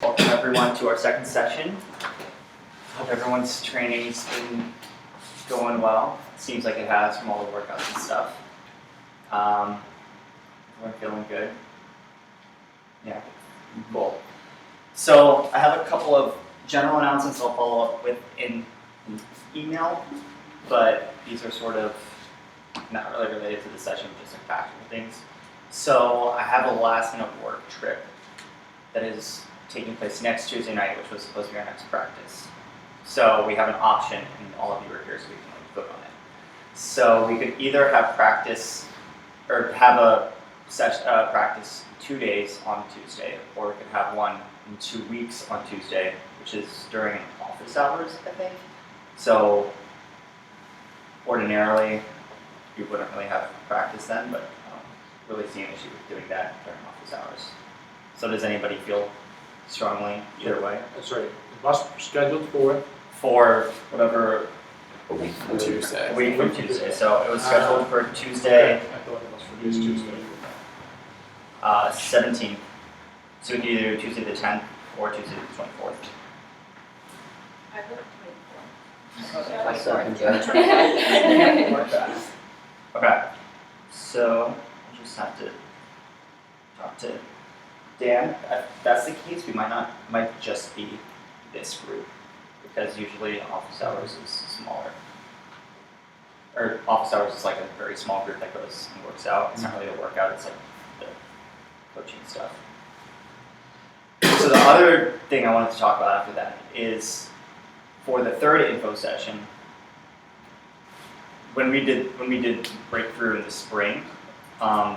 Welcome everyone to our second session. Hope everyone's training's been going well. It seems like it has from all the workouts and stuff. Everyone feeling good? Yeah, cool. So I have a couple of general announcements I'll follow up with in email, but these are sort of not really related to the session, just like factual things. So I have a last minute work trip that is taking place next Tuesday night, which was supposed to be our next practice. So we have an option, and all of you are here so we can vote on it. So we could either have practice, or have a session, practice 2 days on Tuesday, or we could have one in 2 weeks on Tuesday, which is during office hours, I think. So ordinarily, we wouldn't really have practice then, but I don't really see an issue with doing that during office hours. So does anybody feel strongly either way? That's right. The bus scheduled for whatever A week from Tuesday. a week from Tuesday. So it was scheduled for Tuesday, I thought it was for this Tuesday. 17th. So we could either do Tuesday the 10th or Tuesday the 24th. I vote 24. I second that. Okay. So I just have to talk to Dan. If that's the case, we might just be this group, because usually office hours is smaller. Or office hours is like a very small group that goes and works out. It's not really a workout, it's like the coaching stuff. So the other thing I wanted to talk about after that is for the third info session, when we did breakthrough in the spring,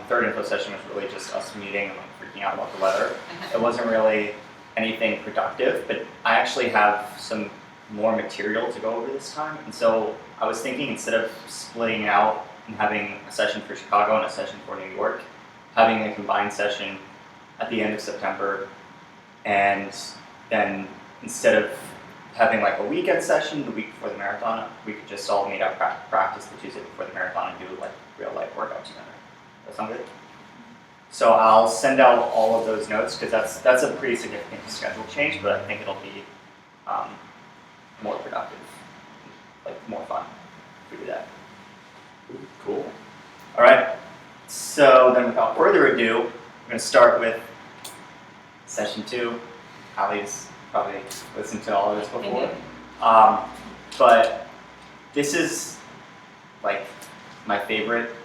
third info session was really just us meeting and like freaking out about the weather. It wasn't really anything productive, but I actually have some more material to go over this time. And so I was thinking, instead of splitting out and having a session for Chicago and a session for New York, having a combined session at the end of September, and then instead of having like a weekend session the week before the marathon, we could just all meet up, practice the Tuesday before the marathon, and do like real life workout together. That sound good? So I'll send out all of those notes, because that's a pretty significant schedule change, but I think it'll be more productive, like more fun if we do that. Cool. All right. So then, without further ado, we're going to start with session 2. Allie's probably listened to all of this before, but this is like my favorite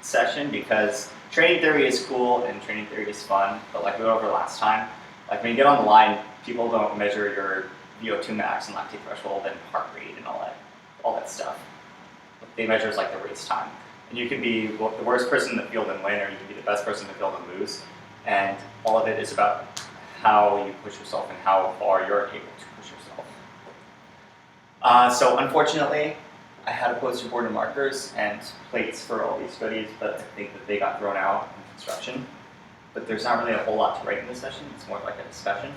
session, because training theory is cool and training theory is fun, but like we went over last time, like when you get on the line, people don't measure your VO2 max and lactate threshold and heart rate and all that stuff. What they measure is like the race time. And you can be the worst person in the field and win, or you can be the best person in the field and lose. And all of it is about how you push yourself and how far you're able to push yourself. So unfortunately, I had a poster board and markers and plates for all these goodies, but I think that they got thrown out in construction. But there's not really a whole lot to write in this session. It's more like a discussion.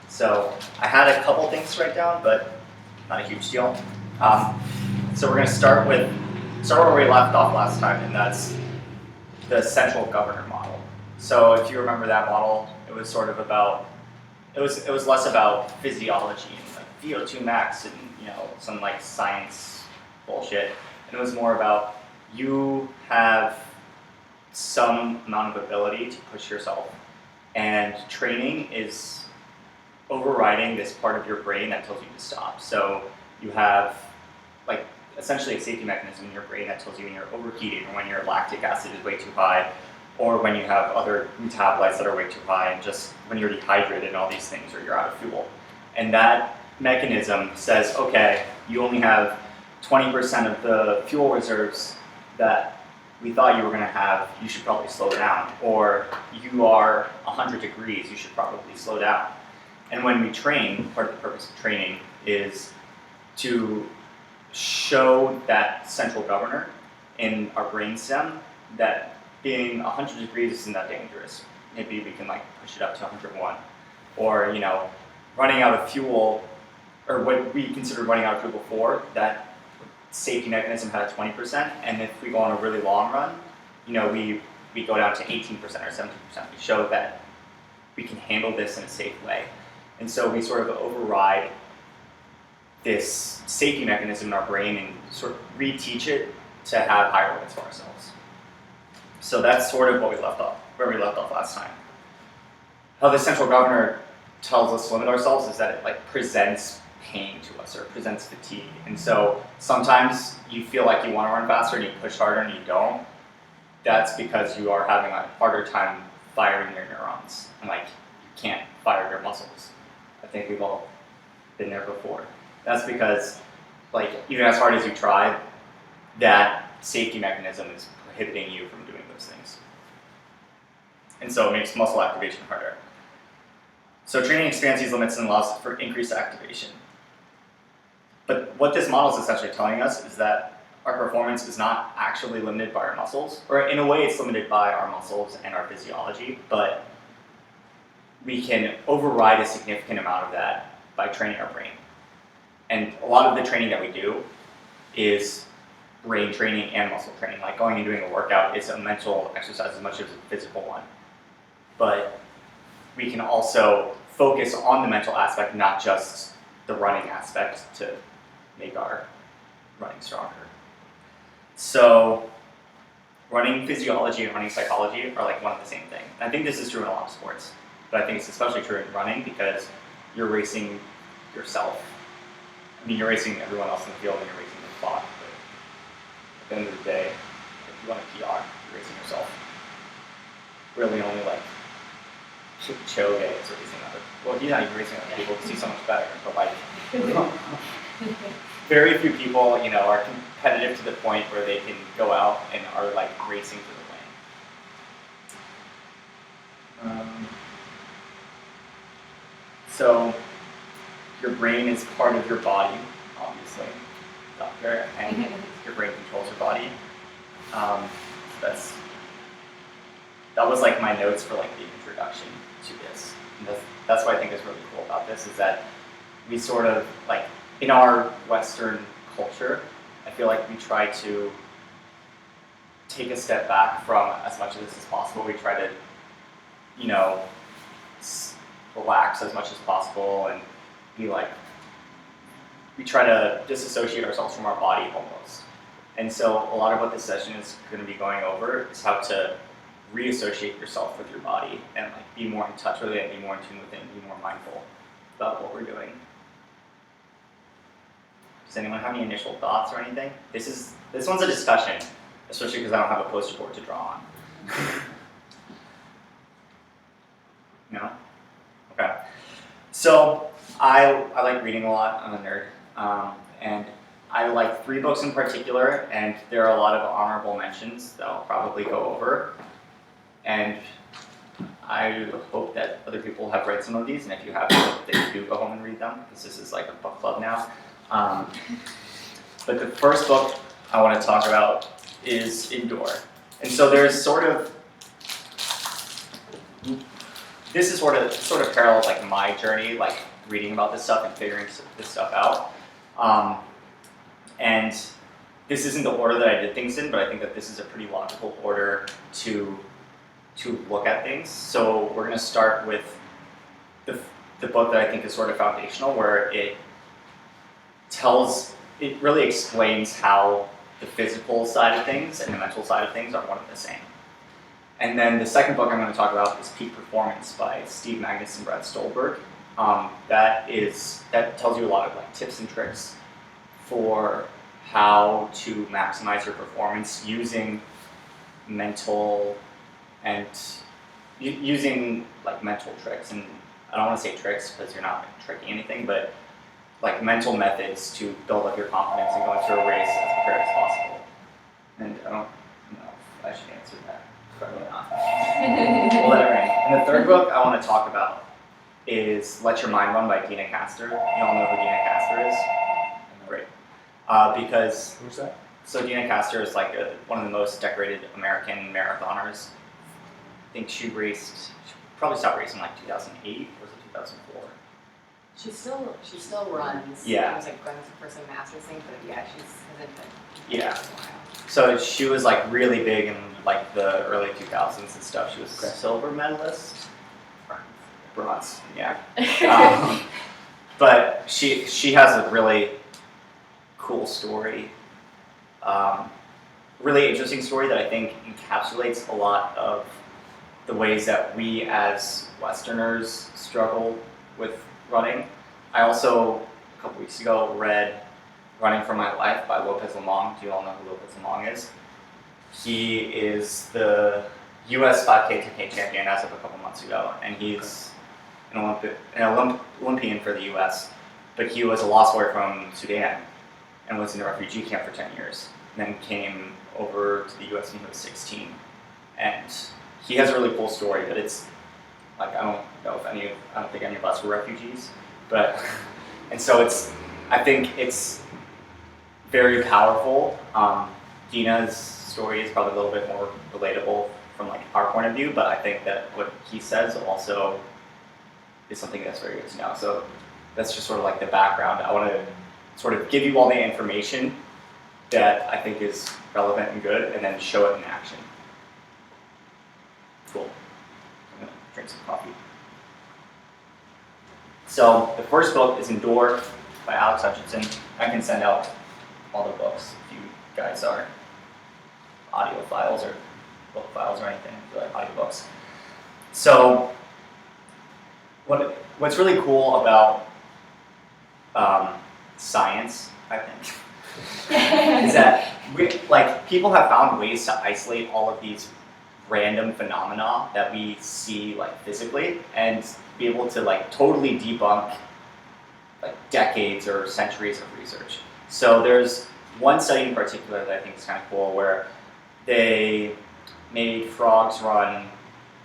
So I had a couple things to write down, but not a huge deal. So we're going to start where we left off last time, and that's the central governor model. So if you remember that model, it was sort of about, it was less about physiology and like VO2 max and some like science bullshit, and it was more about you have some amount of ability to push yourself, and training is overriding this part of your brain that tells you to stop. So you have like essentially a safety mechanism in your brain that tells you when you're overheating, or when your lactic acid is way too high, or when you have other metabolites that are way too high, and just when you're dehydrated and all these things, or you're out of fuel. And that mechanism says, okay, you only have 20% of the fuel reserves that we thought you were going to have, you should probably slow down. Or you are 100 degrees, you should probably slow down. And when we train, part of the purpose of training is to show that central governor in our brainstem that being 100 degrees isn't that dangerous. Maybe we can like push it up to 101. Or, running out of fuel, or what we considered running out of fuel before, that safety mechanism had a 20%, and if we go on a really long run, we go down to 18% or 17%. We show that we can handle this in a safe way. And so we sort of override this safety mechanism in our brain and sort of reteach it to have higher limits for ourselves. So that's sort of what we left off, where we left off last time. How the central governor tells us to limit ourselves is that it like presents pain to us or presents fatigue. And so sometimes you feel like you want to run faster and you push harder and you don't. That's because you are having a harder time firing your neurons and like you can't fire your muscles. I think we've all been there before. That's because like even as hard as you try, that safety mechanism is prohibiting you from doing those things. And so it makes muscle activation harder. So training expands these limits and allows for increased activation. But what this model is essentially telling us is that our performance is not actually limited by our muscles, or in a way it's limited by our muscles and our physiology, but we can override a significant amount of that by training our brain. And a lot of the training that we do is brain training and muscle training. Like going and doing a workout is a mental exercise as much as a physical one. But we can also focus on the mental aspect, not just the running aspect, to make our running stronger. So running physiology and running psychology are like one and the same thing. And I think this is true in a lot of sports, but I think it's especially true in running because you're racing yourself. I mean, you're racing everyone else in the field and you're racing the clock, but at the end of the day, if you want a PR, you're racing yourself. Really only like Choge is racing other. Well, he's not even racing other people because he's so much better. But like, very few people, you know, are competitive to the point where they can go out and are like racing for the win. So your brain is part of your body, obviously, doctor, and your brain controls your body. That was like my notes for like the introduction to this. And that's what I think is really cool about this is that we sort of like in our Western culture, I feel like we try to take a step back from as much of this as possible. We try to, you know, relax as much as possible and be like, we try to disassociate ourselves from our body almost. And so a lot of what this session is going to be going over is how to reassociate yourself with your body and like be more in touch with it and be more in tune with it and be more mindful about what we're doing. Does anyone have any initial thoughts or anything? This one's a discussion, especially because I don't have a poster board to draw on. No? Okay. So I like reading a lot. I'm a nerd. And I like 3 books in particular, and there are a lot of honorable mentions that I'll probably go over. And I hope that other people have read some of these, and if you haven't, that you do go home and read them, because this is like a book club now. But the first book I want to talk about is Indoor. And so there's sort of, this is sort of parallels like my journey, like reading about this stuff and figuring this stuff out. And this isn't the order that I did things in, but I think that this is a pretty logical order to look at things. So we're going to start with the book that I think is sort of foundational, where it really explains how the physical side of things and the mental side of things are one and the same. And then the second book I'm going to talk about is Peak Performance by Steve Magnus and Brad Stolberg. That tells you a lot of like tips and tricks for how to maximize your performance using mental and using like mental tricks. And I don't want to say tricks because you're not like, tricking anything, but like mental methods to build up your confidence and go into a race as prepared as possible. And I don't know if I should answer that. Probably not. We'll let it rain. And the third book I want to talk about is Let Your Mind Run by Dina Castor. You all know who Dina Castor is? Great. Because Who's that? so Dina Castor is like one of the most decorated American marathoners. I think she probably stopped racing like 2008 or was it 2004? She still runs. Yeah. She was like going for some masters thing, but yeah, she's hasn't been. Yeah. So she was like really big in like the early 2000s and stuff. She was a silver medalist. Bronze, yeah. But she has a really cool story, really interesting story that I think encapsulates a lot of the ways that we as Westerners struggle with running. I also, a couple weeks ago, read Running for My Life by Lopez Lemong. Do you all know who Lopez Lemong is? He is the U.S. 5K 10K champion as of a couple months ago, and he's an Olympian for the U.S., but he was a lost boy from Sudan and was in a refugee camp for 10 years, and then came over to the U.S. when he was 16. And he has a really cool story, but it's, like, I don't think any of us were refugees, but, and so I think it's very powerful. Dina's story is probably a little bit more relatable from like our point of view, but I think that what he says also is something that's very good to know. So that's just sort of like the background. I want to sort of give you all the information that I think is relevant and good, and then show it in action. Cool. I'm gonna drink some coffee. So the first book is Endure by Alex Hutchinson. I can send out all the books if you guys are audio files or book files or anything, if you like audiobooks. So what's really cool about science, I think, is that people have found ways to isolate all of these random phenomena that we see like physically and be able to like totally debunk like decades or centuries of research. So there's one study in particular that I think is kind of cool where they made frogs run,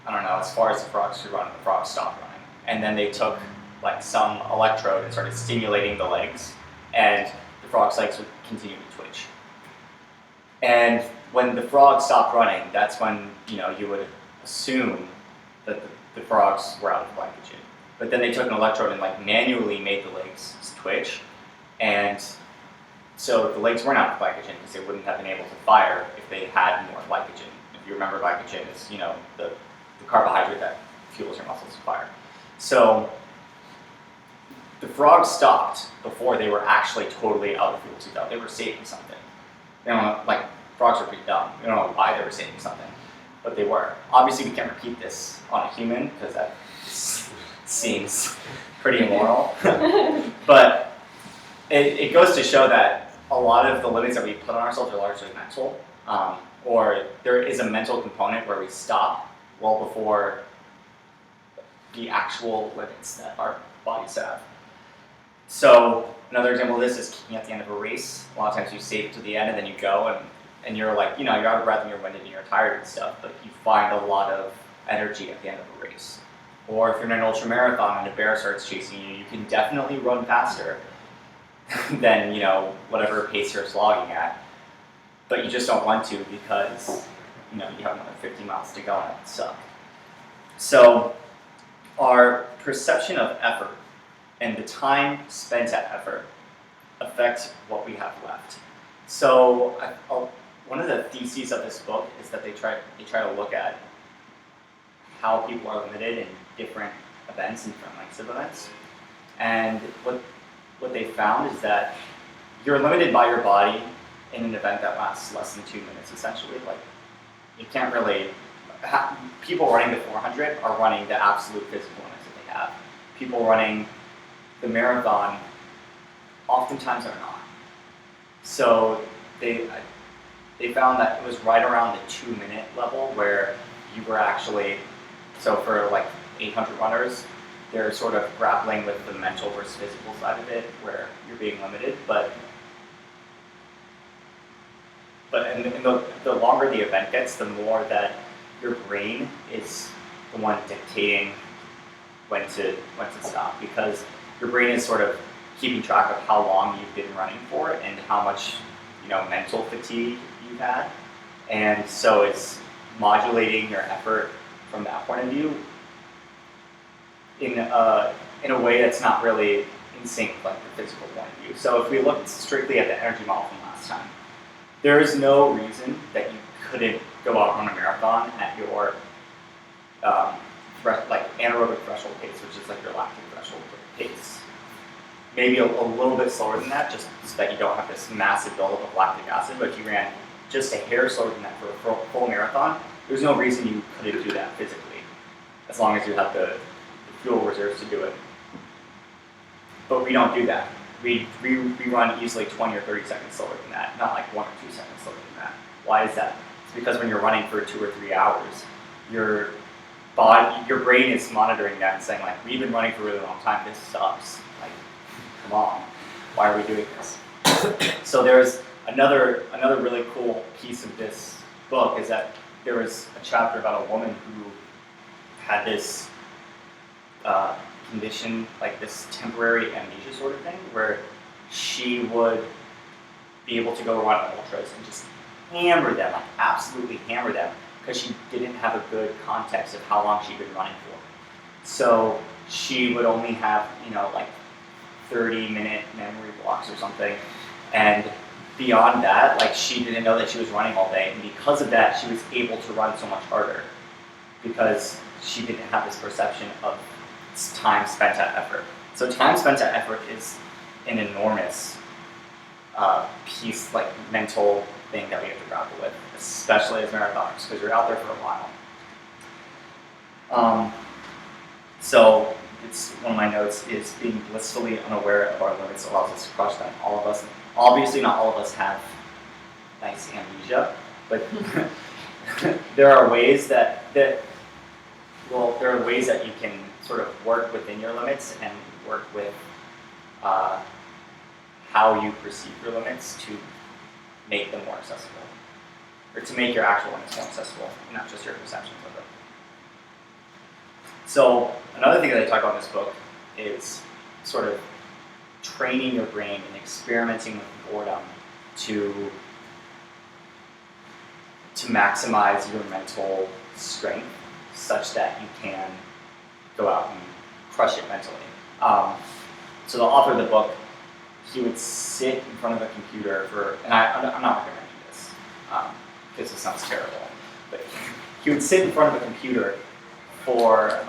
I don't know, as far as the frogs could run, the frogs stopped running. And then they took like some electrode and started stimulating the legs, and the frog's legs would continue to twitch. And when the frogs stopped running, that's when you would assume that the frogs were out of glycogen. But then they took an electrode and like manually made the legs twitch, and so the legs weren't out of glycogen because they wouldn't have been able to fire if they had more glycogen. If you remember, glycogen is the carbohydrate that fuels your muscles to fire. So the frogs stopped before they were actually totally out of fuel to go. They were saving something. They don't know, like frogs are pretty dumb. We don't know why they were saving something, but they were. Obviously, we can't repeat this on a human because that seems pretty immoral. But it goes to show that a lot of the limits that we put on ourselves are largely mental, or there is a mental component where we stop well before the actual limits that our bodies have. So another example of this is kicking at the end of a race. A lot of times you save it to the end and then you go and you're like, you're out of breath and you're winded and you're tired and stuff, but you find a lot of energy at the end of a race. Or if you're in an ultra marathon and a bear starts chasing you, you can definitely run faster than whatever pace you're slogging at, but you just don't want to because you have another 50 miles to go and it would suck. So our perception of effort and the time spent at effort affect what we have left. So one of the theses of this book is that they try to look at how people are limited in different events and different lengths of events, and what they found is that you're limited by your body in an event that lasts less than 2 minutes, essentially. Like, you can't really, people running the 400 are running the absolute physical limits that they have. People running the marathon oftentimes are not. So they found that it was right around the 2 minute level where you were actually, so for like 800 runners, they're sort of grappling with the mental versus physical side of it, where you're being limited. But the longer the event gets, the more that your brain is the one dictating when to stop, because your brain is sort of keeping track of how long you've been running for and how much mental fatigue you've had, and so it's modulating your effort from that point of view in a way that's not really in sync with like the physical point of view. So if we look strictly at the energy model from last time, there is no reason that you couldn't go out on a marathon at your like anaerobic threshold pace, which is like your lactic threshold pace. Maybe a little bit slower than that, just so that you don't have this massive buildup of lactic acid. But if you ran just a hair slower than that for a full marathon, there's no reason you couldn't do that physically, as long as you have the fuel reserves to do it. But we don't do that. We run easily 20 or 30 seconds slower than that, not like 1 or 2 seconds slower than that. Why is that? It's because when you're running for 2 or 3 hours, your brain is monitoring that and saying like, we've been running for a really long time, this sucks. Like, come on, why are we doing this? So there's another really cool piece of this book is that there was a chapter about a woman who had this condition, like this temporary amnesia sort of thing, where she would be able to go run ultras and just hammer them, like absolutely hammer them, because she didn't have a good context of how long she'd been running for. So she would only have, like 30-minute memory blocks or something, and beyond that, like she didn't know that she was running all day, and because of that, she was able to run so much harder, because she didn't have this perception of time spent at effort. So time spent at effort is an enormous piece, like mental thing that we have to grapple with, especially as marathoners, because you're out there for a while. So it's one of my notes is being blissfully unaware of our limits allows us to crush them. All of us, obviously not all of us have nice amnesia, but there are ways that you can sort of work within your limits and work with how you perceive your limits to make them more accessible, or to make your actual limits more accessible, not just your perceptions of them. So another thing that I talk about in this book is sort of training your brain and experimenting with boredom to maximize your mental strength such that you can go out and crush it mentally. So the author of the book, he would sit in front of a computer for, and I'm not recommending this because it sounds terrible, but he would sit in front of a computer for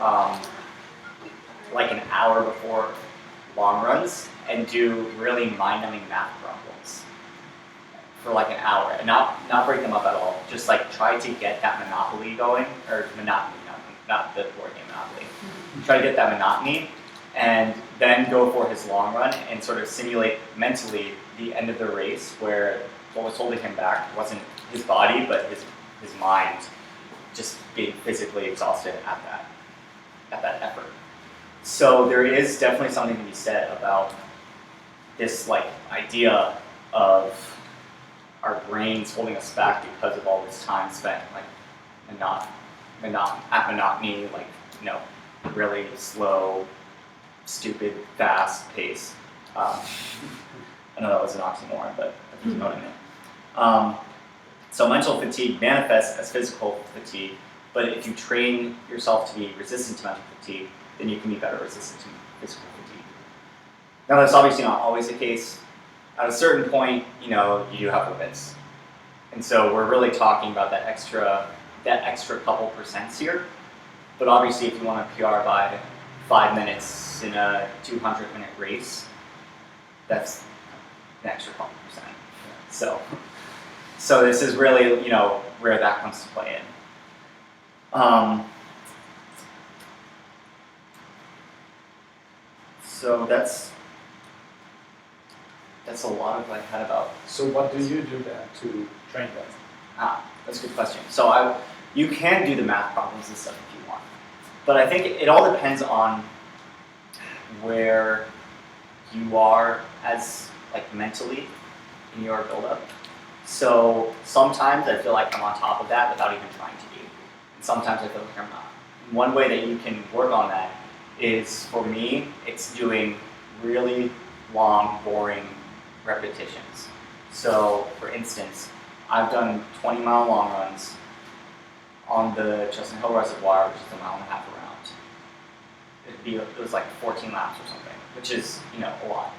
like an hour before long runs and do really mind-numbing math problems for like an hour, and not break them up at all. Just like try to get that monopoly going, or monotony, not the board game Monopoly. Try to get that monotony, and then go for his long run and sort of simulate mentally the end of the race, where what was holding him back wasn't his body, but his mind just being physically exhausted at that effort. So there is definitely something to be said about this like idea of our brains holding us back because of all this time spent like monotony, like really slow, stupid, fast pace. I know that was an oxymoron, but you know what I mean. So mental fatigue manifests as physical fatigue, but if you train yourself to be resistant to mental fatigue, then you can be better resistant to physical fatigue. Now that's obviously not always the case. At a certain point, you do have limits. And so we're really talking about that extra couple percents here. But obviously if you want to PR by 5 minutes in a 200-minute race, that's an extra couple percent. So this is really, where that comes to play in. So that's a lot of what I had about. So what do you do then to train that? That's a good question. So you can do the math problems and stuff if you want, but I think it all depends on where you are as like mentally in your build-up. So sometimes I feel like I'm on top of that without even trying to be, and sometimes I feel like I'm not. One way that you can work on that is, for me, it's doing really long, boring repetitions. So, for instance, I've done 20-mile long runs on the Chestnut Hill Reservoir, which is a mile and a half around. It was like 14 laps or something, which is, a lot.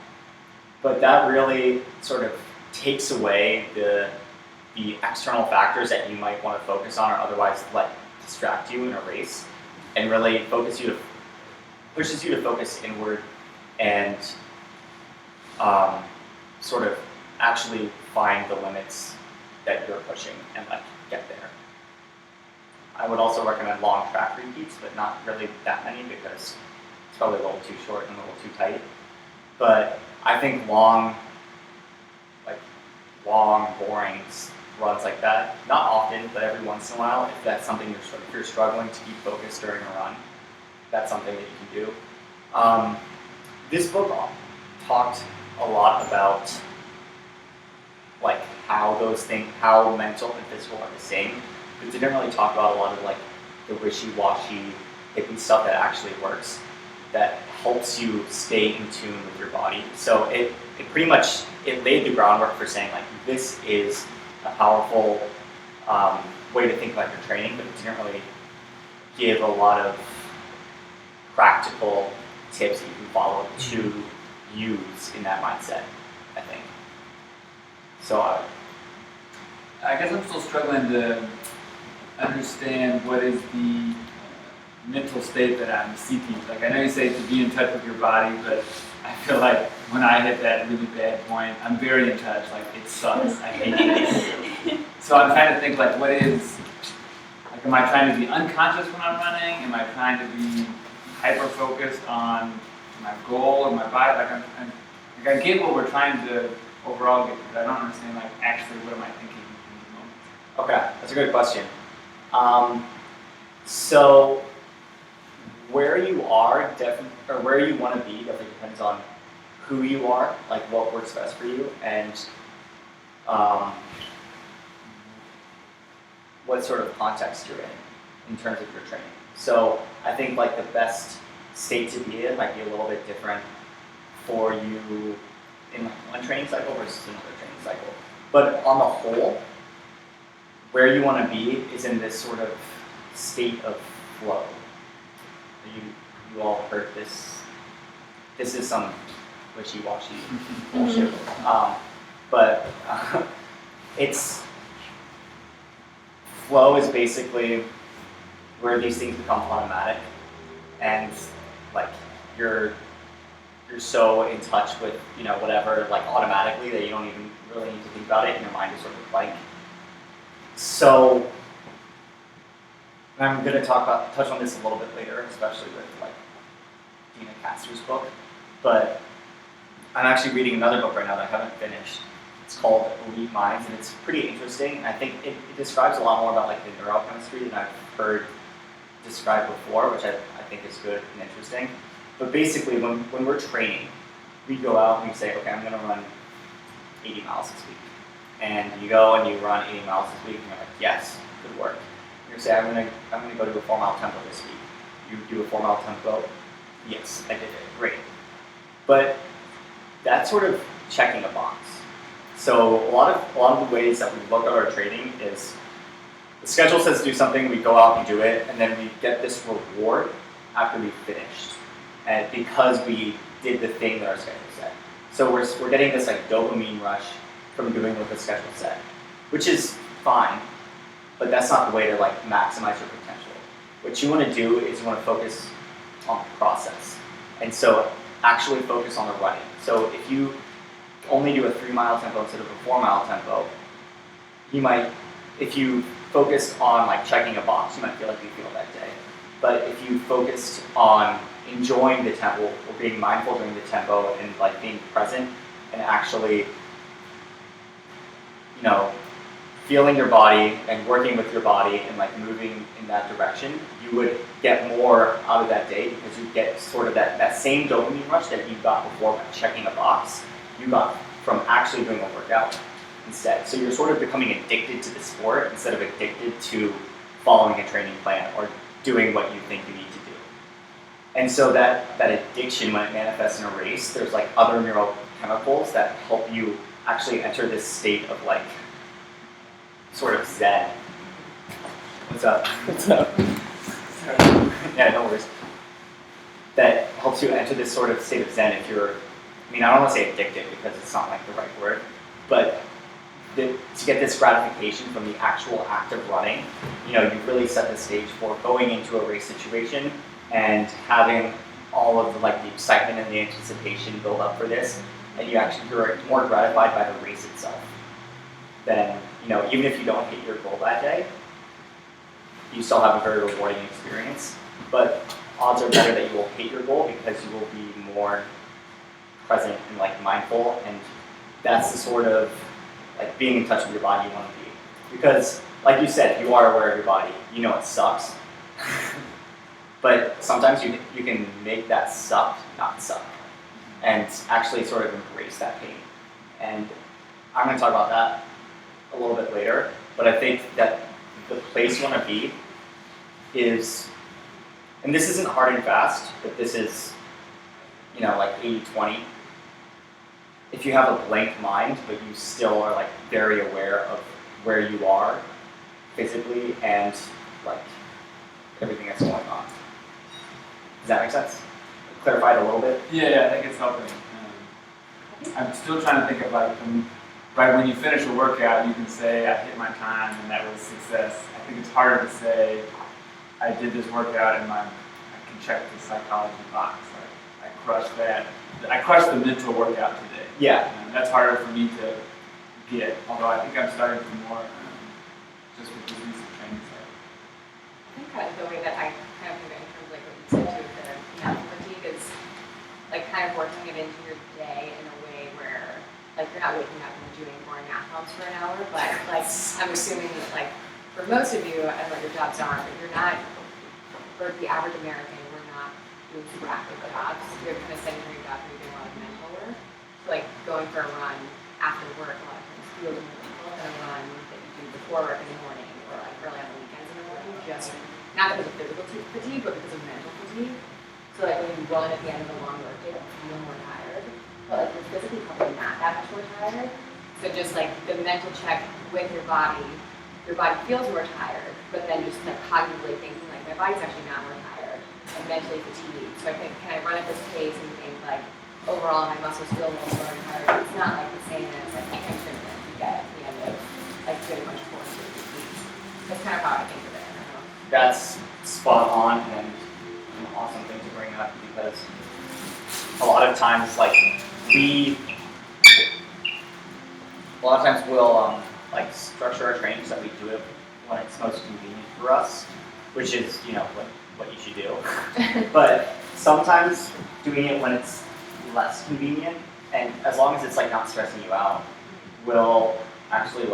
But that really sort of takes away the external factors that you might want to focus on or otherwise let distract you in a race. and really pushes you to focus inward and sort of actually find the limits that you're pushing and like get there. I would also recommend long track repeats, but not really that many because it's probably a little too short and a little too tight. But I think long, boring runs like that, not often, but every once in a while, if that's something if you're struggling to keep focused during a run, that's something that you can do. This book talked a lot about like how mental and physical are the same, but didn't really talk about a lot of like the wishy-washy, hippie stuff that actually works, that helps you stay in tune with your body. So it pretty much laid the groundwork for saying like this is a powerful way to think about your training, but it didn't really give a lot of practical tips that you can follow to use in that mindset, I think. So I guess I'm still struggling to understand what is the mental state that I'm seeking. Like I know you say to be in touch with your body, but I feel like when I hit that really bad point, I'm very in touch. Like it sucks. I hate this. So I'm trying to think like what is, like am I trying to be unconscious when I'm running? Am I trying to be hyper focused on my goal or my body? Like I get what we're trying to overall get, but I don't understand like actually what am I thinking in the moment. Okay, that's a good question. So where you are or where you want to be definitely depends on who you are, like what works best for you, and what sort of context you're in terms of your training. So I think like the best state to be in might be a little bit different for you in like one training cycle versus another training cycle. But on the whole, where you want to be is in this sort of state of flow. You all heard this. This is some wishy-washy bullshit. But it's flow is basically where these things become automatic, and like you're so in touch with whatever like automatically that you don't even really need to think about it, and your mind is sort of blank. So I'm going to touch on this a little bit later, especially with like Dina Katzer's book. But I'm actually reading another book right now that I haven't finished. It's called Elite Minds, and it's pretty interesting. I think it describes a lot more about like the neurochemistry than I've heard described before, which I think is good and interesting. But basically, when we're training, we go out and we say, okay, I'm going to run 80 miles this week. And you go and you run 80 miles this week, and you're like, yes, good work. You say, I'm gonna go do a 4-mile tempo this week. You do a 4-mile tempo. Yes, I did it. Great. But that's sort of checking a box. So a lot of the ways that we look at our training is the schedule says do something, we go out and do it, and then we get this reward after we've finished, and because we did the thing that our schedule said. So we're getting this like dopamine rush from doing what the schedule said, which is fine. But that's not the way to like maximize your potential. What you want to do is you want to focus on the process. And so actually focus on the running. So if you only do a 3-mile tempo instead of a 4-mile tempo, if you focus on like checking a box, you might feel like you feel that day. But if you focused on enjoying the tempo or being mindful during the tempo and like being present and actually, feeling your body and working with your body and like moving in that direction, you would get more out of that day because you get sort of that same dopamine rush that you got before by checking a box, you got from actually doing a workout instead. So you're sort of becoming addicted to the sport instead of addicted to following a training plan or doing what you think you need to do. And so that addiction, when it manifests in a race, there's like other neurochemicals that help you actually enter this state of like sort of zen. What's up? What's up? Yeah, no worries. That helps you enter this sort of state of zen if you're, I don't want to say addicted because it's not like the right word, but to get this gratification from the actual act of running, you really set the stage for going into a race situation and having all of the excitement and the anticipation build up for this, and you're more gratified by the race itself. Then, even if you don't hit your goal that day, you still have a very rewarding experience. But odds are better that you will hit your goal because you will be more present and mindful, and that's the sort of being in touch with your body you want to be. Because, like you said, you are aware of your body. You know it sucks. But sometimes you can make that suck not suck and actually sort of embrace that pain. And I'm going to talk about that a little bit later, but I think that the place you want to be is, and this isn't hard and fast, but this is, 80-20. If you have a blank mind, but you still are very aware of where you are physically and everything that's going on. Does that make sense? Clarified a little bit? Yeah, I think it's helping. I'm still trying to think of when you finish a workout, you can say I hit my time and that was success. I think it's harder to say I did this workout and I can check the psychology box. I crushed that. I crushed the mental workout today. Yeah. That's harder for me to get, although I think I'm starting to more just with this recent training side. I think kind of the way that I kind of think of it in terms of what you said too, the mental fatigue is kind of working it into your day in a way where you're not waking up and doing boring math problems for an hour, but I'm assuming that for most of you, I don't know what your jobs are, but you're not, for the average American, we're not doing super active jobs. You're kind of sedentary jobs where you're doing a lot of mental work. So going for a run after work a lot of times feels more mental than a run that you do before work in the morning or early on the weekends in the morning, just not because of physical fatigue, but because of mental fatigue. So when you run at the end of a long work day, you feel more tired, but you're physically probably not that much more tired. So just the mental check with your body feels more tired, but then just cognitively thinking my body's actually not more tired, I'm mentally fatigued. So I think, can I run at this pace and think overall my muscles feel a little more tired? It's not the same as the tension that you get at the end of doing a bunch of force fatigue. That's kind of how I think of it. I don't know. That's spot on and an awesome thing to bring up, because a lot of times we'll structure our training so that we do it when it's most convenient for us, which is what you should do. But sometimes doing it when it's less convenient, and as long as it's not stressing you out, will actually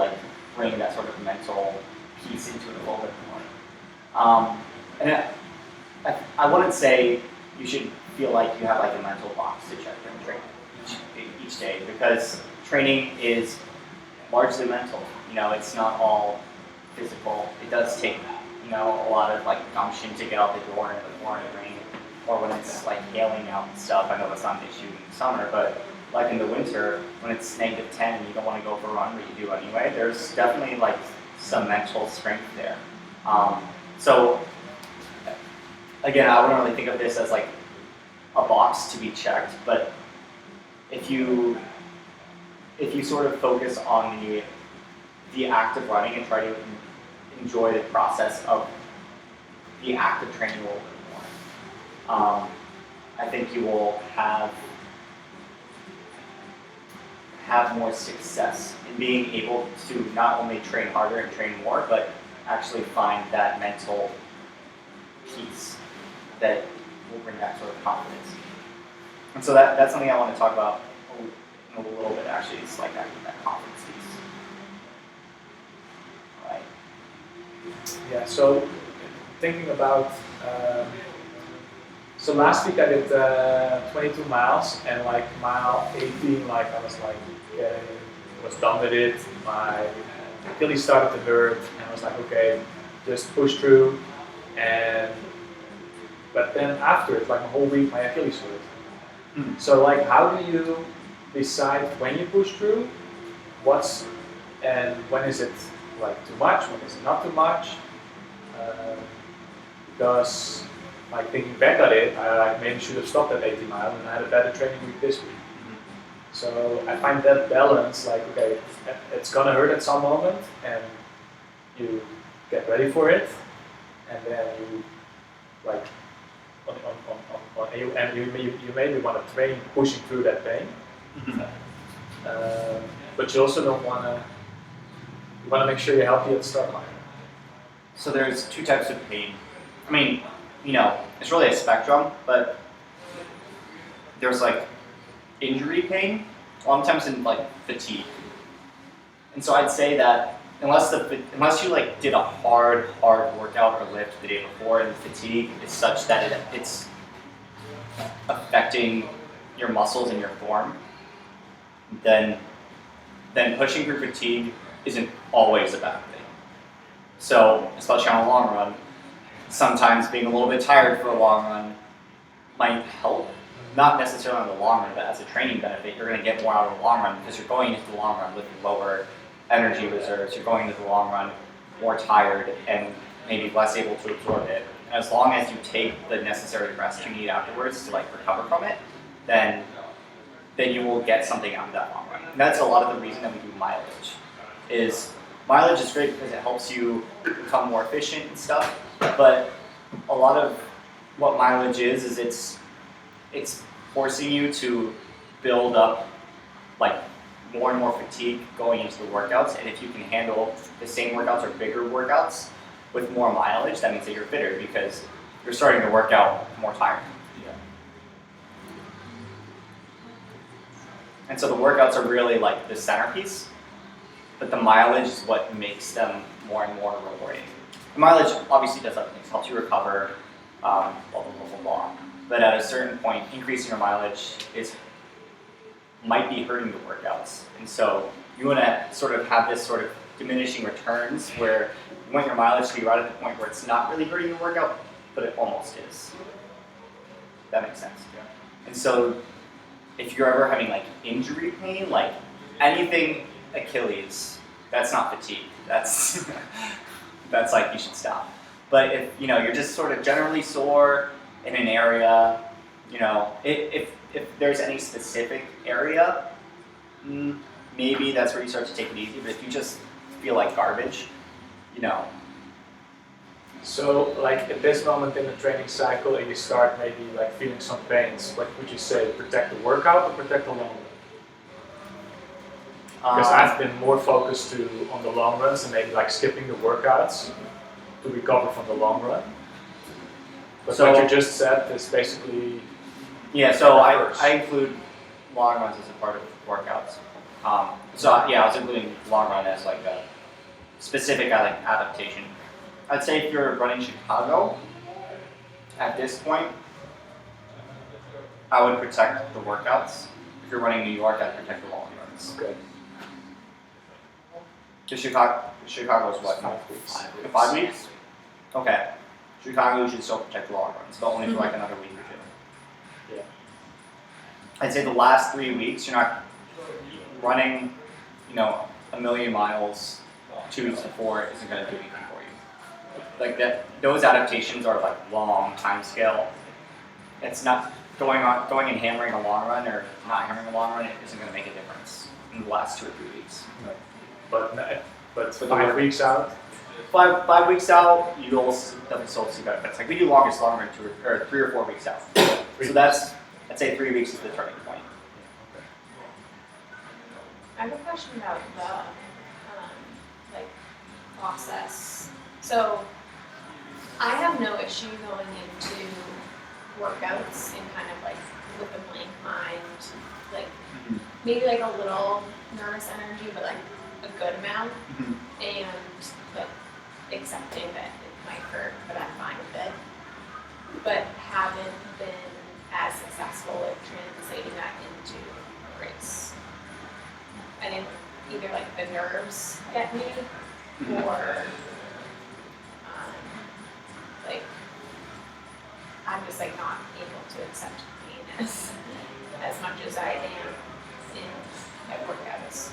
bring that sort of mental piece into it a little bit more. And I wouldn't say you should feel like you have a mental box to check during training each day, because training is largely mental. It's not all physical. It does take a lot of gumption to get out the door in the pouring rain, or when it's hailing out and stuff. I know that's not an issue in the summer, but in the winter when it's -10 and you don't want to go for a run, but you do anyway, there's definitely some mental strength there. So again, I wouldn't really think of this as a box to be checked, but if you sort of focus on the act of running and try to enjoy the process of the act of training a little bit more, I think you will have more success in being able to not only train harder and train more, but actually find that mental peace that will bring that sort of confidence. And so that's something I want to talk about in a little bit, actually. It's that confidence piece. All right. Yeah, so thinking about, so last week I did 22 miles, and mile 18, I was okay, was done with it. My Achilles started to hurt, and I was okay, just push through. But then after it, a whole week, my Achilles hurt. Mm. So how do you decide when you push through? And when is it too much? When is it not too much? Because thinking back at it, I maybe should have stopped at 80 miles and I had a better training week this week. Mm-hmm. So I find that balance, like, okay, it's gonna hurt at some moment, and you get ready for it, and then you, like, and you maybe want to train pushing through that pain, but you also don't want to. You want to make sure you're healthy at the start line. So there's two types of pain. I mean, it's really a spectrum, but there's like injury pain, a lot of times in like fatigue. And so I'd say that unless you like did a hard workout or lift the day before, and the fatigue is such that it's affecting your muscles and your form, then pushing through fatigue isn't always a bad thing. So, especially on a long run, sometimes being a little bit tired for a long run might help. Not necessarily in the long run, but as a training benefit, you're going to get more out of the long run because you're going into the long run with lower energy reserves. You're going into the long run more tired and maybe less able to absorb it. And as long as you take the necessary rest you need afterwards to like recover from it, then you will get something out of that long run. And that's a lot of the reason that we do mileage. Mileage is great because it helps you become more efficient and stuff, but a lot of what mileage is it's forcing you to build up like more and more fatigue going into the workouts, and if you can handle the same workouts or bigger workouts with more mileage, that means that you're fitter because you're starting to work out more tired. And so the workouts are really like the centerpiece, but the mileage is what makes them more and more rewarding. The mileage obviously does other things, helps you recover, blah, blah, blah, blah, blah. But at a certain point, increasing your mileage might be hurting the workouts. And so you want to sort of have this sort of diminishing returns where you want your mileage to be right at the point where it's not really hurting your workout, but it almost is. That makes sense. Yeah. And so if you're ever having like injury pain, like anything Achilles, that's not fatigue. That's like you should stop. But if you're just sort of generally sore in an area, if there's any specific area, maybe that's where you start to take it easy. But if you just feel like garbage, So, like at this moment in the training cycle, and you start maybe like feeling some pains, what would you say? Protect the workout or protect the long run? Because I've been more focused on the long runs and maybe like skipping the workouts to recover from the long run. But So- what you just said is basically Yeah, so First. I include long runs as a part of workouts. I was including long run as like a specific adaptation. I'd say if you're running Chicago, at this point, I would protect the workouts. If you're running New York, I'd protect the long runs. good. Because Chicago's what? 5 weeks. 5 weeks? Okay. Chicago, you should still protect the long runs, but only for like another week or two. Yeah. I'd say the last 3 weeks, you're not running, a million miles 2 weeks before isn't going to do anything for you. Like that, those adaptations are like long time scale. It's not going and hammering a long run or not hammering a long run. It isn't going to make a difference in the last 2 or 3 weeks. But 5 weeks out, 5 weeks out, you'll definitely still see benefits. Like we do longest long run 3 or 4 weeks out. So that's, I'd say 3 weeks is the turning point. I have a question about the process. So I have no issue going into workouts and kind of like with a blank mind, like maybe like a little nervous energy, but like a good amount, and like accepting that it might hurt, but I'm fine with it. But haven't been as successful with translating that into a race. I think either like the nerves get me, or like I'm just like not able to accept pain as much as I am at workouts.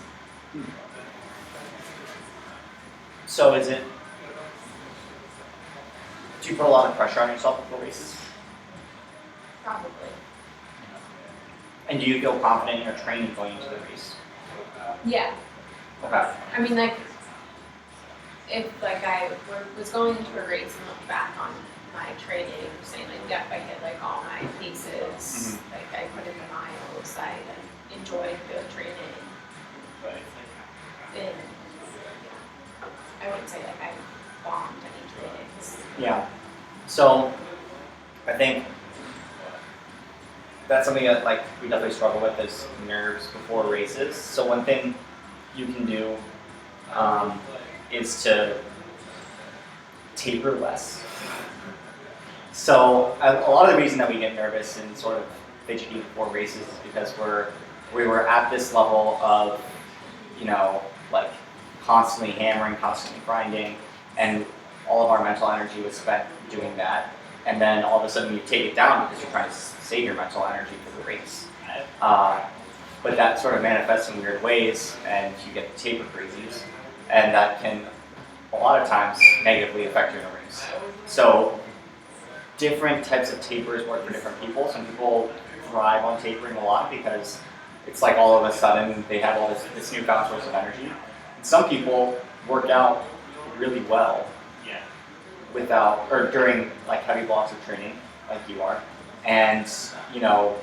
So do you put a lot of pressure on yourself before races? Probably. And do you feel confident in your training going into the race? Yeah. Okay. I mean, like, if like was going into a race and look back on my training, saying like, yep, I hit like all my paces, like I put in the miles, I enjoyed the training. And yeah, I wouldn't say like I bombed any trainings. Yeah. So I think that's something that like we definitely struggle with is nerves before races. So one thing you can do is to taper less. So a lot of the reason that we get nervous and sort of fidgety before races is because we were at this level of, you know, like constantly hammering, constantly grinding, and all of our mental energy was spent doing that. And then all of a sudden you take it down because you're trying to save your mental energy for the race. But that sort of manifests in weird ways, and you get the taper crazies, and that can a lot of times negatively affect you in a race. So different types of tapers work for different people. Some people thrive on tapering a lot because it's like all of a sudden they have all this newfound source of energy. And some people work out really well without or during like heavy blocks of training, like you are, and you know,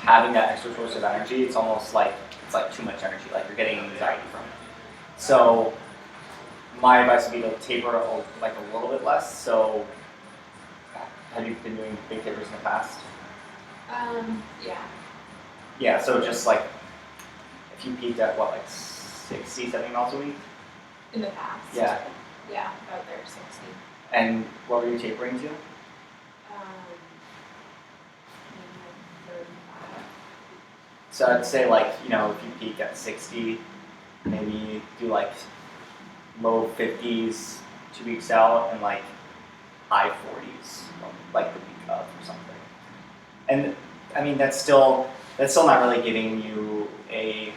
having that extra source of energy, it's almost like it's like too much energy, like you're getting anxiety from it. So my advice would be to taper like a little bit less. So have you been doing big tapers in the past? Yeah. Yeah, so just like if you peaked at what, like 60, 70 miles a week? In the past. Yeah. Yeah, about there, 60. And what were you tapering to? Maybe like 35. So I'd say like, you know, if you peak at 60, maybe do like low 50s 2 weeks out and like high 40s like the week of or something. And I mean that's still not really giving you a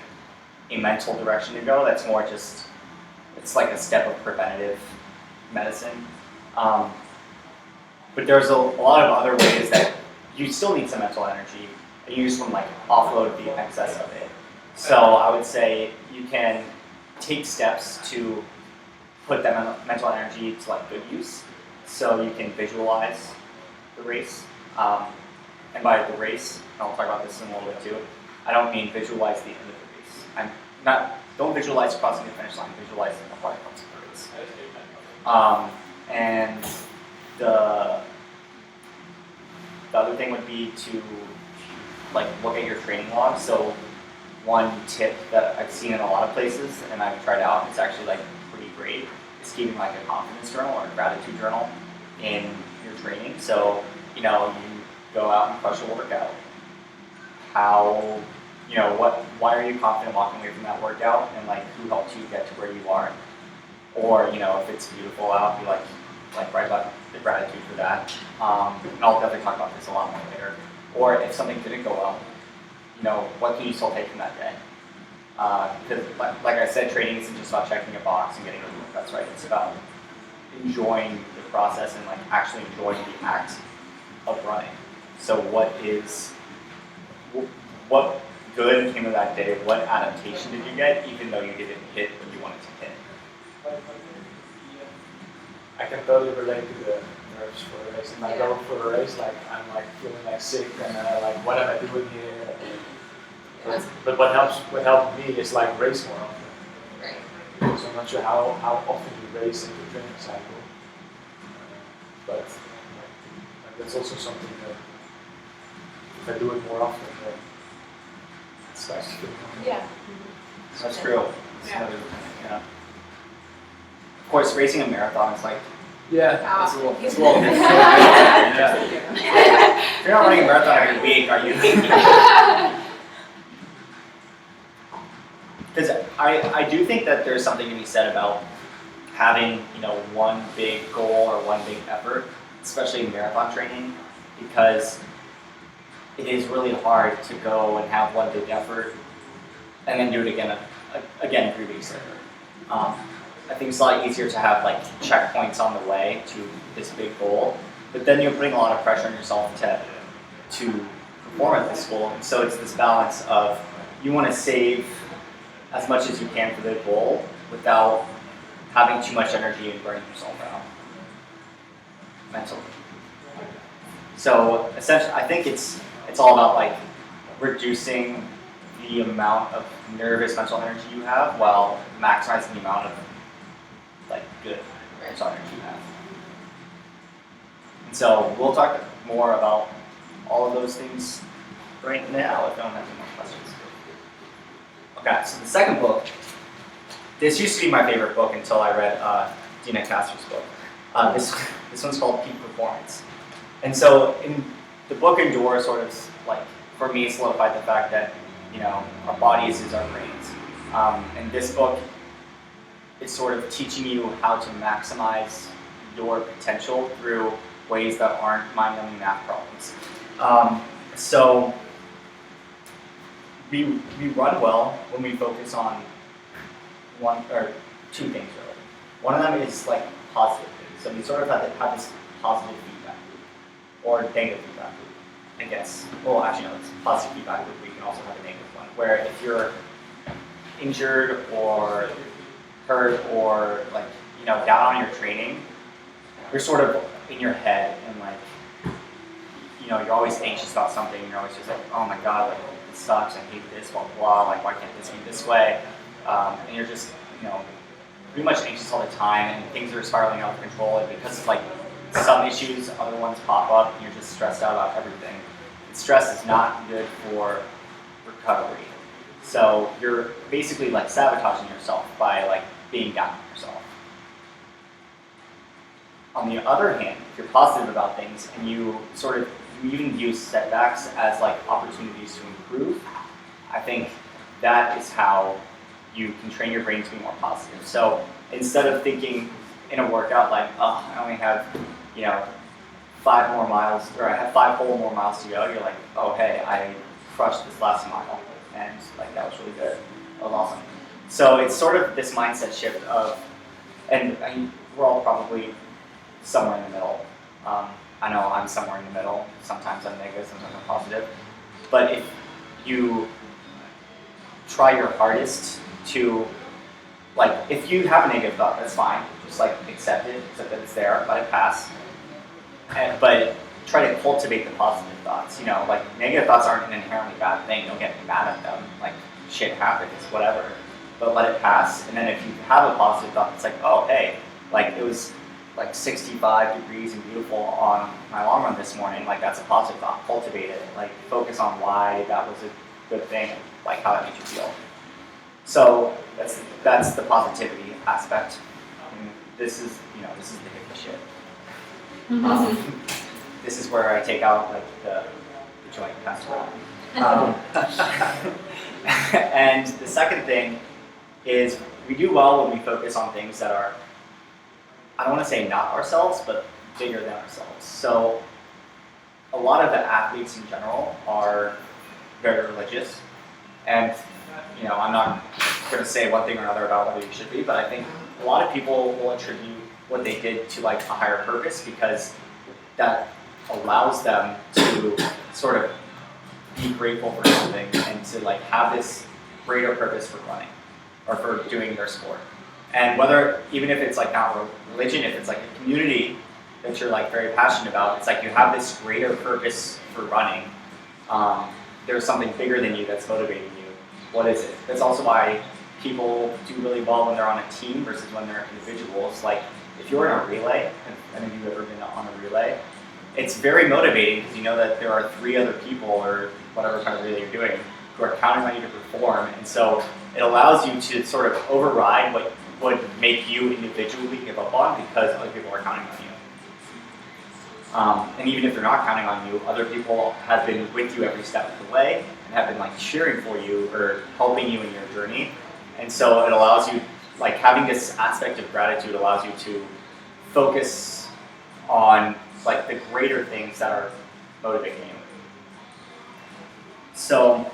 mental direction to go. That's more just it's like a step of preventative medicine. But there's a lot of other ways that you still need some mental energy, and you just want to like offload the excess of it. So I would say you can take steps to put that mental energy to like good use. So you can visualize the race, and by the race, and I'll talk about this in a little bit too. I don't mean visualize the end of the race. Don't visualize crossing the finish line. Visualize the part of the race. And the other thing would be to like look at your training log. So one tip that I've seen in a lot of places and I've tried out, it's actually like pretty great, is keeping like a confidence journal or a gratitude journal in your training. So, you know, you go out and crush a workout. How, you know, why are you confident walking away from that workout, and like who helped you get to where you are? Or, you know, if it's beautiful out, be like write about the gratitude for that. And I'll definitely talk about this a lot more later. Or if something didn't go well, you know, what can you still take from that day? Because like I said, training isn't just about checking a box and getting a work. That's right. It's about enjoying the process and like actually enjoying the act of running. So what good came of that day? What adaptation did you get, even though you didn't hit what you wanted to hit? I can totally relate to the nerves for a race. And I go for a race, like I'm like feeling like sick and like what am I doing here? But what helped me is like race more often. Right. So I'm not sure how often you race in the training cycle. But like, that's also something that if I do it more often, then it starts to feel more. Yeah. That's true. Yeah. Yeah. Of course, racing a marathon is like Yeah. it's a little different. Yeah. If you're not running a marathon every week, are you? Because I do think that there's something to be said about having, you know, one big goal or one big effort, especially in marathon training, because it is really hard to go and have one big effort and then do it again 3 weeks later. I think it's a lot easier to have like checkpoints on the way to this big goal, but then you're putting a lot of pressure on yourself to perform at this school. And so it's this balance of you want to save as much as you can for the goal without having too much energy and burning yourself out mentally. So essentially, I think it's all about like reducing the amount of nervous mental energy you have while maximizing the amount of like good mental energy you have. And so we'll talk more about all of those things right now if no one has any more questions. Okay, so the second book, this used to be my favorite book until I read Dina Castor's book. This one's called Peak Performance. And so in the book Endure sort of like, for me, solidified the fact that, you know, our bodies is our brains. And this book is sort of teaching you how to maximize your potential through ways that aren't mind-numbing math problems. So we run well when we focus on one or two things really. One of them is like positive things. So we sort of have this positive feedback loop or negative feedback loop, I guess. Well, actually no, it's positive feedback loop. We can also have a negative one where if you're injured or hurt or like, you know, down on your training, you're sort of in your head and like, you know, you're always anxious about something. You're always just like, oh my god, like this sucks. I hate this. Blah blah blah. Like why can't this be this way? And you're just, you know, pretty much anxious all the time, and things are spiraling out of control. And because of like some issues, other ones pop up, and you're just stressed out about everything. And stress is not good for recovery. So you're basically like sabotaging yourself by like being down on yourself. On the other hand, if you're positive about things and you even use setbacks as like opportunities to improve, I think that is how you can train your brain to be more positive. So instead of thinking in a workout like, oh, I only have, you know, 5 more miles, or I have 5 whole more miles to go, you're like, oh hey, I crushed this last mile, and like that was really good. That was awesome. So it's sort of this mindset shift of, and I mean, we're all probably somewhere in the middle. I know I'm somewhere in the middle. Sometimes I'm negative, sometimes I'm positive. But if you try your hardest to, like, if you have a negative thought, that's fine. Just like accept that it's there, let it pass. But try to cultivate the positive thoughts. You know, like negative thoughts aren't an inherently bad thing. Don't get mad at them. Like shit happens, whatever. But let it pass. And then if you have a positive thought, it's like, oh hey, like it was like 65 degrees and beautiful on my long run this morning. Like that's a positive thought. Cultivate it. Like focus on why that was a good thing, and like how that made you feel. So that's the positivity aspect. And this is the hippie shit. This is where I take out like the joint passed around. And the second thing is we do well when we focus on things that are, I don't want to say not ourselves, but bigger than ourselves. So a lot of the athletes in general are very religious, and you know, I'm not going to say one thing or another about whether you should be, but I think a lot of people will attribute what they did to like a higher purpose because that allows them to sort of be grateful for something and to like have this greater purpose for running or for doing their sport. And whether, even if it's like not religion, if it's like a community that you're like very passionate about, it's like you have this greater purpose for running. There's something bigger than you that's motivating you. What is it? That's also why people do really well when they're on a team versus when they're individuals. Like if you're in a relay, have any of you ever been on a relay? It's very motivating because you know that there are 3 other people or whatever kind of relay you're doing who are counting on you to perform. And so it allows you to sort of override what would make you individually give up on because other people are counting on you. And even if they're not counting on you, other people have been with you every step of the way and have been like cheering for you or helping you in your journey. And so it allows you, like having this aspect of gratitude allows you to focus on like the greater things that are motivating you. So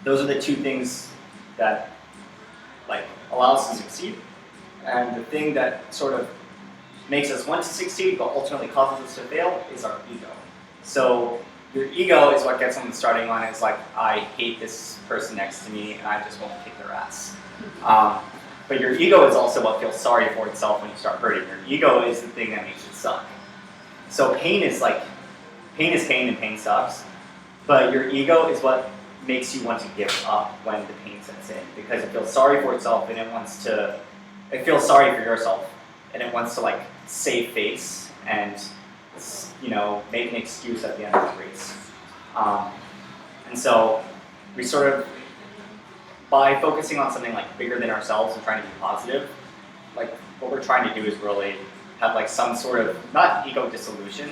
those are the 2 things that like allow us to succeed. And the thing that sort of makes us want to succeed but ultimately causes us to fail is our ego. So your ego is what gets someone starting on. It's like, I hate this person next to me and I just want to kick their ass. But your ego is also what feels sorry for itself when you start hurting. Your ego is the thing that makes it suck. So pain is pain and pain sucks. But your ego is what makes you want to give up when the pain sets in, because it feels sorry for itself and it feels sorry for yourself and it wants to like save face and make an excuse at the end of the race. And so we sort of, by focusing on something like bigger than ourselves and trying to be positive, like what we're trying to do is really have like some sort of, not ego dissolution,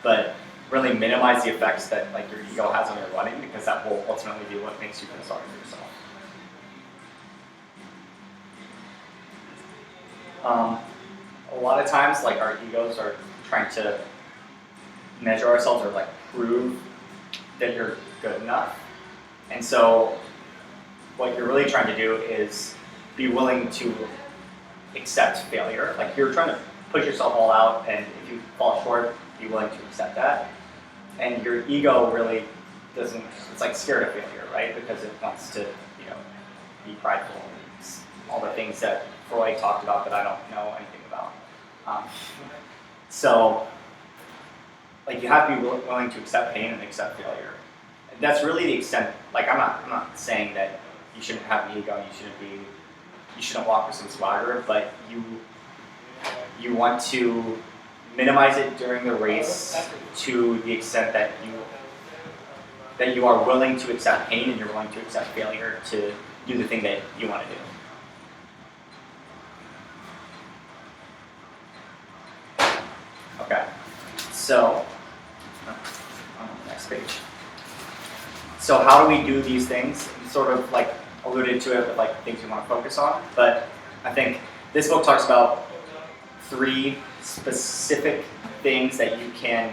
but really minimize the effects that like your ego has on your running, because that will ultimately be what makes you feel sorry for yourself. A lot of times, like our egos are trying to measure ourselves or like prove that you're good enough, and so what you're really trying to do is be willing to accept failure. Like you're trying to push yourself all out, and if you fall short, be willing to accept that. And your ego really doesn't, it's like scared of failure, right? Because it wants to, be prideful. It's all the things that Freud talked about that I don't know anything about. So, like you have to be willing to accept pain and accept failure. And that's really the extent, like I'm not saying that you shouldn't have an ego, you shouldn't walk with some swagger, but you want to minimize it during the race to the extent that you are willing to accept pain and you're willing to accept failure to do the thing that you want to do. Okay, so on the next page. So how do we do these things? Sort of like alluded to it with like things we want to focus on, but I think this book talks about 3 specific things that you can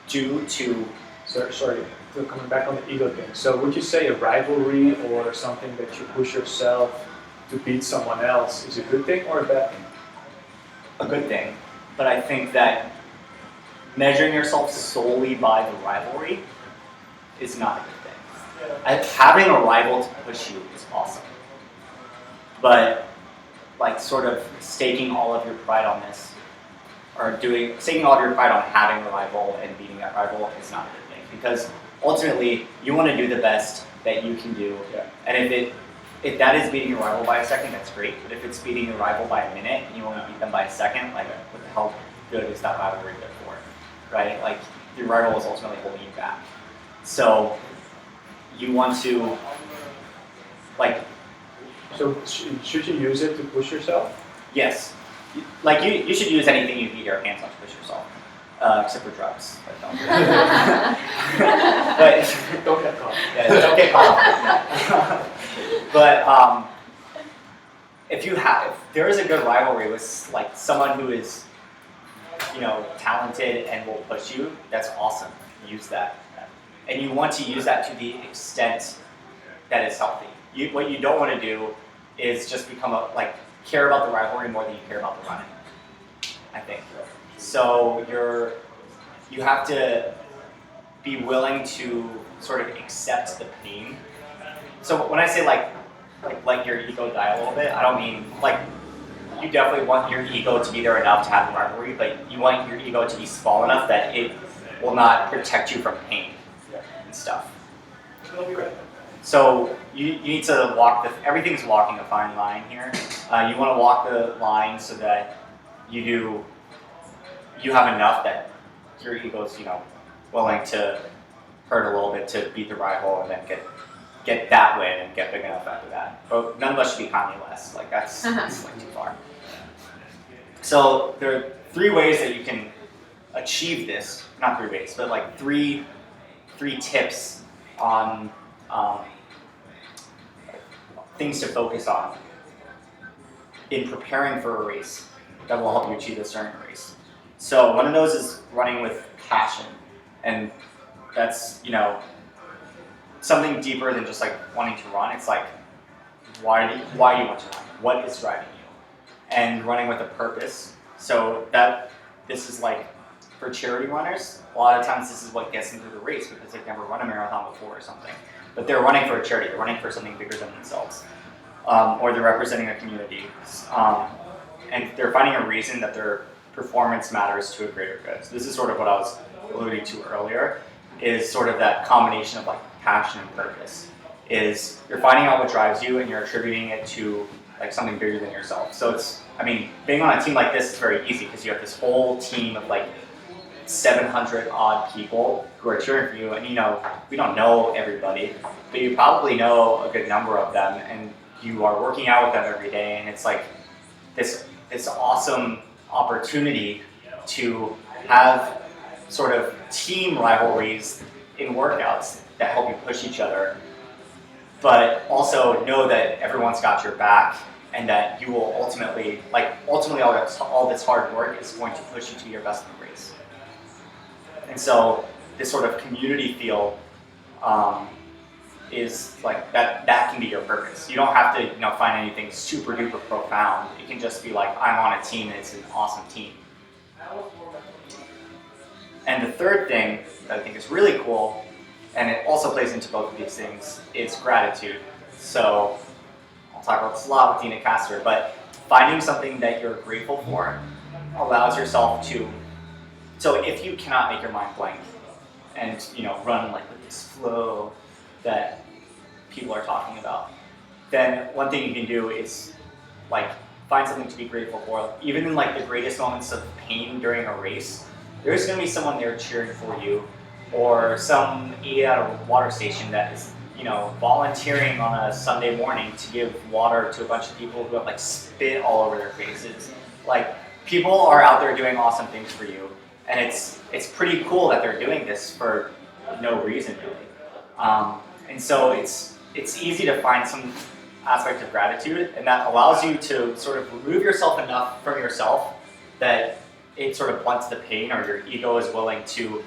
do to... Sorry, coming back on the ego thing. So would you say a rivalry or something that you push yourself to beat someone else is a good thing or a bad thing? A good thing, but I think that measuring yourself solely by the rivalry is not a good thing. Having a rival to push you is awesome, but like sort of staking all of your pride on this, or staking all of your pride on having a rival and beating that rival is not a good thing, because ultimately you want to do the best that you can do. Yeah. And if that is beating your rival by a second, that's great. But if it's beating your rival by a minute and you only beat them by a second, like what the hell good is that rivalry good for, right? Like your rival is ultimately holding you back. So you want to So should you use it to push yourself? Yes. Like you should use anything you can get your hands on to push yourself, except for drugs. But don't do that. But Don't get caught. yeah, don't get caught. But if there is a good rivalry with like someone who is, talented and will push you, that's awesome. Use that, and you want to use that to the extent that is healthy. What you don't want to do is just care about the rivalry more than you care about the running, I think. So you have to be willing to sort of accept the pain. So when I say let your ego die a little bit, I don't mean you definitely want your ego to be there enough to have the rivalry, but you want your ego to be small enough that it will not protect you from pain and stuff. So you need to everything's walking a fine line here. You want to walk the line so that you have enough that your ego's, willing to hurt a little bit to beat the rival and then get that win and get big enough after that. But none of us should be Kanye West. That's too far. So there are 3 ways that you can achieve this. Not 3 ways, but 3 tips on things to focus on in preparing for a race that will help you achieve this during a race. So one of those is running with passion, and that's something deeper than just wanting to run. It's why do you want to run? What is driving you? And running with a purpose. So this is for charity runners, a lot of times this is what gets them through the race because they've never run a marathon before or something. But they're running for a charity, they're running for something bigger than themselves. Or they're representing a community. And they're finding a reason that their performance matters to a greater good. So this is sort of what I was alluding to earlier, is sort of that combination of like passion and purpose. Is you're finding out what drives you and you're attributing it to like something bigger than yourself. So it's, I mean, being on a team like this is very easy because you have this whole team of like 700 odd people who are cheering for you, and you know, we don't know everybody, but you probably know a good number of them, and you are working out with them every day, and it's like this awesome opportunity to have sort of team rivalries in workouts that help you push each other, but also know that everyone's got your back and that you will ultimately all this hard work is going to push you to your best in the race. And so this sort of community feel is like that can be your purpose. You don't have to find anything super duper profound. It can just be like, I'm on a team and it's an awesome team. And the third thing that I think is really cool, and it also plays into both of these things, is gratitude. So I'll talk about this a lot with Dina Castor, but finding something that you're grateful for allows yourself to, so if you cannot make your mind blank and run like with this flow that people are talking about, then one thing you can do is like find something to be grateful for. Even in like the greatest moments of pain during a race, there's going to be someone there cheering for you, or some idiot at a water station that is volunteering on a Sunday morning to give water to a bunch of people who have like spit all over their faces. Like, people are out there doing awesome things for you, and it's pretty cool that they're doing this for no reason really. And so it's easy to find some aspect of gratitude, and that allows you to sort of remove yourself enough from yourself that it sort of blunts the pain, or your ego is willing to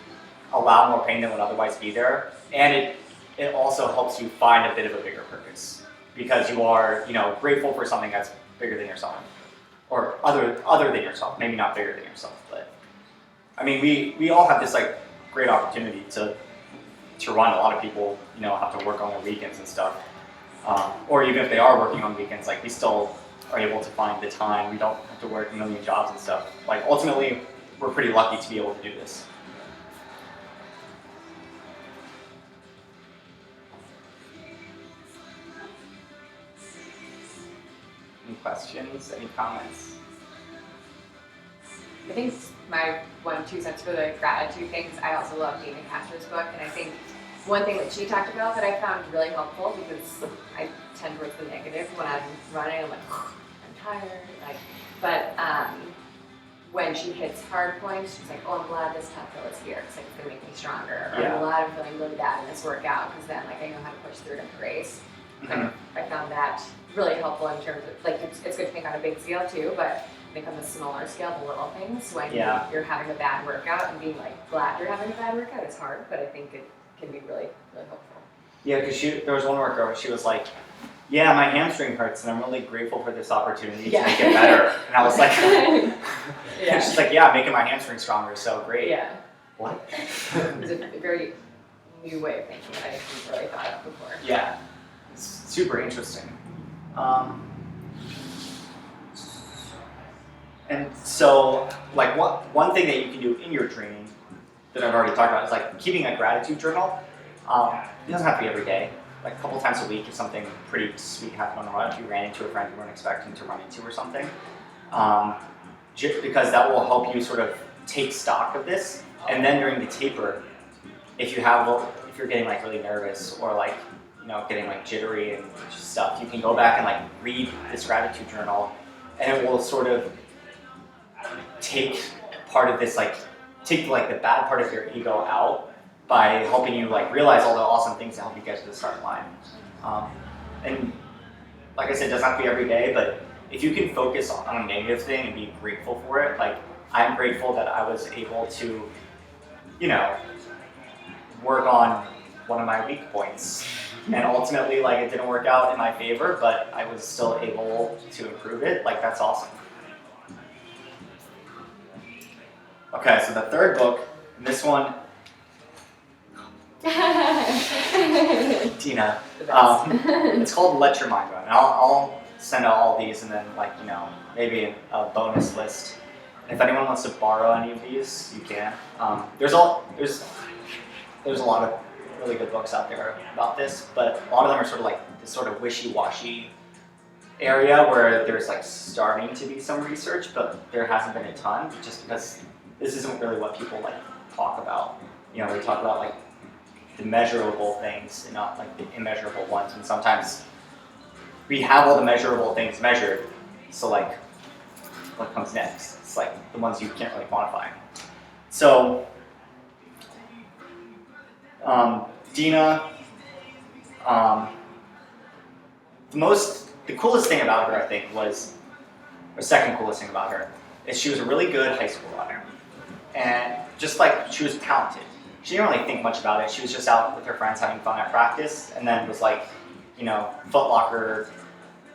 allow more pain than would otherwise be there. And it also helps you find a bit of a bigger purpose because you are grateful for something that's bigger than yourself, or other than yourself. Maybe not bigger than yourself, but I mean, we all have this like great opportunity to run. A lot of people have to work on their weekends and stuff, or even if they are working on weekends, like we still are able to find the time. We don't have to work a million jobs and stuff. Like, ultimately, we're pretty lucky to be able to do this. Any questions? Any comments? I think my 2 cents for the gratitude things, I also love Dina Castor's book, and I think one thing that she talked about that I found really helpful, because I tend towards the negative when I'm running, I'm like, I'm tired, but when she hits hard points, she's like, oh, I'm glad this tough hill is here, because it's going to make me stronger, or I'm glad I'm feeling really bad in this workout, because then I know how to push through it in the race. I found that really helpful in terms of, it's good to think on a big scale too, but think on the smaller scale, the little things, when you're having a bad workout and being glad you're having a bad workout is hard, but I think it can be really, really helpful. Yeah, because there was one worker where she was like, yeah, my hamstring hurts and I'm really grateful for this opportunity to make it better. And I was like, she's like, yeah, I'm making my hamstring stronger, so great. Yeah. What? It's a very new way of thinking that I haven't really thought of before. Yeah, it's super interesting. And so, one thing that you can do in your training that I've already talked about is like keeping a gratitude journal. It doesn't have to be every day. Like a couple times a week if something pretty sweet happened on the run, if you ran into a friend you weren't expecting to run into or something. Just because that will help you sort of take stock of this. And then during the taper, if you're getting really nervous or getting jittery and stuff, you can go back and read this gratitude journal, and it will sort of take part of this, take the bad part of your ego out by helping you realize all the awesome things that help you get to the start line. And like I said, it doesn't have to be every day, but if you can focus on a negative thing and be grateful for it, I'm grateful that I was able to, work on one of my weak points. And ultimately, it didn't work out in my favor, but I was still able to improve it. That's awesome. Okay, so the third book, and this one, Tina, it's called Let Your Mind Run. And I'll send out all these and then maybe a bonus list. And if anyone wants to borrow any of these, you can. There's a lot of really good books out there about this, but a lot of them are sort of like this sort of wishy-washy area where there's like starting to be some research, but there hasn't been a ton, just because this isn't really what people like talk about. They talk about like the measurable things and not like the immeasurable ones. And sometimes we have all the measurable things measured, so like what comes next? It's like the ones you can't really quantify. So Dina, the coolest thing about her, I think, or second coolest thing about her, is she was a really good high school runner. And just like, she was talented. She didn't really think much about it. She was just out with her friends having fun at practice, and then was like, Foot Locker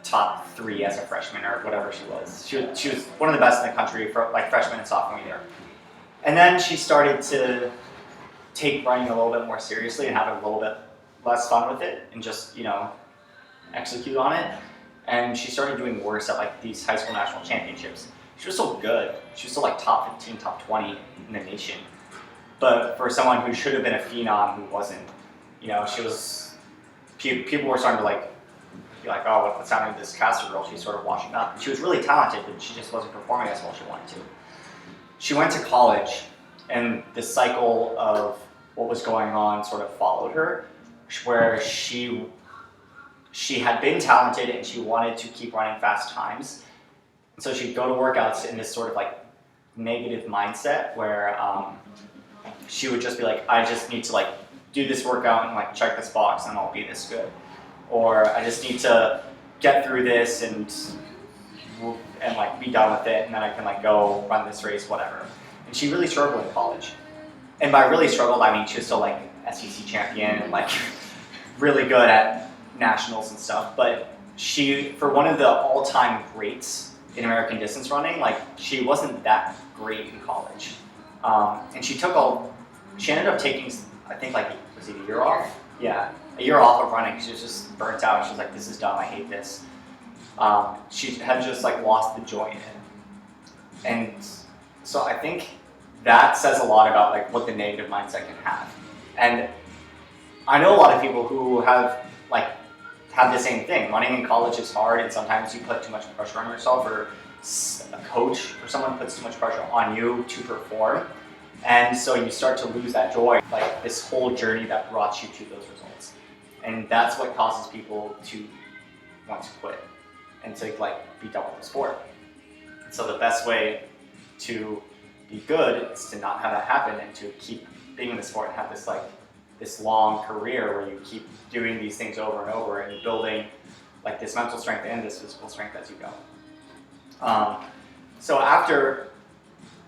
top 3 as a freshman or whatever she was. She was one of the best in the country for like freshman and sophomore year. And then she started to take running a little bit more seriously and have a little bit less fun with it and just, execute on it. And she started doing worse at like these high school national championships. She was so good. She was still like top 15, top 20 in the nation. But for someone who should have been a phenom who wasn't, she was, people were starting to like, be like, oh, what's happening to this Caster girl? She's sort of washing up. She was really talented, but she just wasn't performing as well as she wanted to. She went to college, and the cycle of what was going on sort of followed her, where she had been talented and she wanted to keep running fast times. And so she'd go to workouts in this sort of like negative mindset where she would just be like, I just need to like do this workout and like check this box and I'll be this good. Or I just need to get through this and like be done with it, and then I can like go run this race, whatever. And she really struggled in college. And by really struggled, I mean she was still like SEC champion and like really good at nationals and stuff. But she, for one of the all-time greats in American distance running, like she wasn't that great in college. And she ended up taking, I think like, was it a year off? Yeah, a year off of running. She was just burnt out. She was like, this is dumb, I hate this. She had just like lost the joy in it. And so I think that says a lot about like what the negative mindset can have. And I know a lot of people who have the same thing. Running in college is hard, and sometimes you put too much pressure on yourself, or a coach or someone puts too much pressure on you to perform. And so you start to lose that joy, like this whole journey that brought you to those results. And that's what causes people to want to quit and to like be done with the sport. So the best way to be good is to not have that happen and to keep being in the sport and have this long career where you keep doing these things over and over and building like this mental strength and this physical strength as you go. So after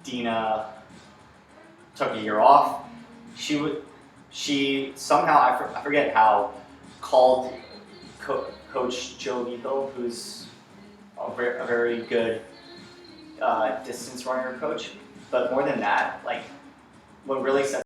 Dina took a year off, she somehow, I forget how, called Coach Joe Beagle, who's a very good distance runner coach. But more than that, like what really set